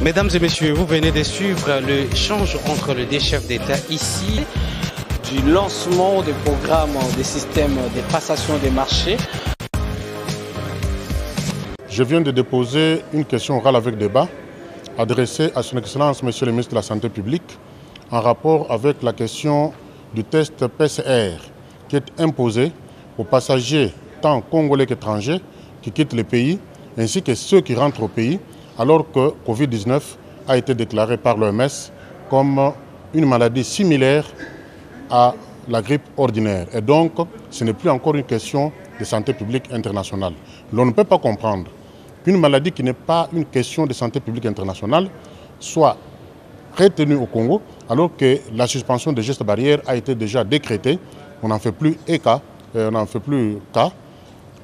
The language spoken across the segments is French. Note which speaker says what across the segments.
Speaker 1: Mesdames et messieurs, vous venez de suivre l'échange entre les deux chefs d'État ici.
Speaker 2: Du lancement des programmes des systèmes de passation des marchés.
Speaker 3: Je viens de déposer une question orale avec débat adressée à son Excellence Monsieur le ministre de la Santé publique en rapport avec la question du test PCR qui est imposé aux passagers tant congolais qu'étrangers qui quittent le pays ainsi que ceux qui rentrent au pays alors que Covid-19 a été déclaré par l'OMS comme une maladie similaire à la grippe ordinaire. Et donc, ce n'est plus encore une question de santé publique internationale. L'on ne peut pas comprendre qu'une maladie qui n'est pas une question de santé publique internationale soit retenue au Congo alors que la suspension des gestes barrières a été déjà décrétée. On n'en fait plus cas.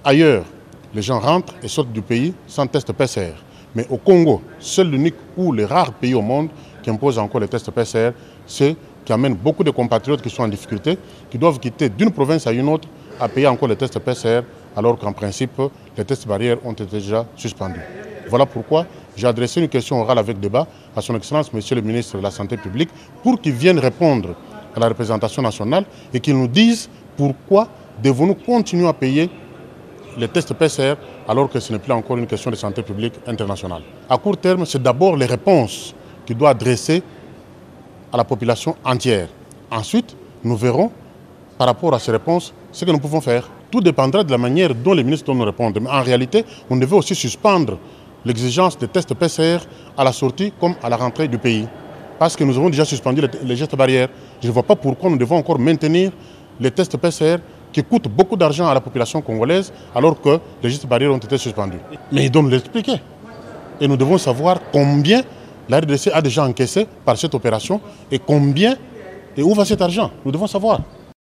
Speaker 3: Ailleurs, les gens rentrent et sortent du pays sans test PCR. Mais au Congo, seul l'unique ou les rares pays au monde qui imposent encore les tests PCR, c'est qui amène beaucoup de compatriotes qui sont en difficulté, qui doivent quitter d'une province à une autre à payer encore les tests PCR, alors qu'en principe, les tests barrières ont été déjà suspendus. Voilà pourquoi j'ai adressé une question orale avec débat à son Excellence, Monsieur le ministre de la Santé publique, pour qu'il vienne répondre à la représentation nationale et qu'il nous dise pourquoi devons-nous continuer à payer les tests PCR alors que ce n'est plus encore une question de santé publique internationale. À court terme, c'est d'abord les réponses qu'il doit adresser à la population entière. Ensuite, nous verrons, par rapport à ces réponses, ce que nous pouvons faire. Tout dépendra de la manière dont les ministres nous répondent. Mais en réalité, on devait aussi suspendre l'exigence des tests PCR à la sortie comme à la rentrée du pays. Parce que nous avons déjà suspendu les gestes barrières. Je ne vois pas pourquoi nous devons encore maintenir les tests PCR qui coûtent beaucoup d'argent à la population congolaise alors que les gestes barrières ont été suspendus. Mais ils doivent nous l'expliquer. Et nous devons savoir combien la RDC a déjà encaissé par cette opération et combien et où va cet argent. Nous devons savoir.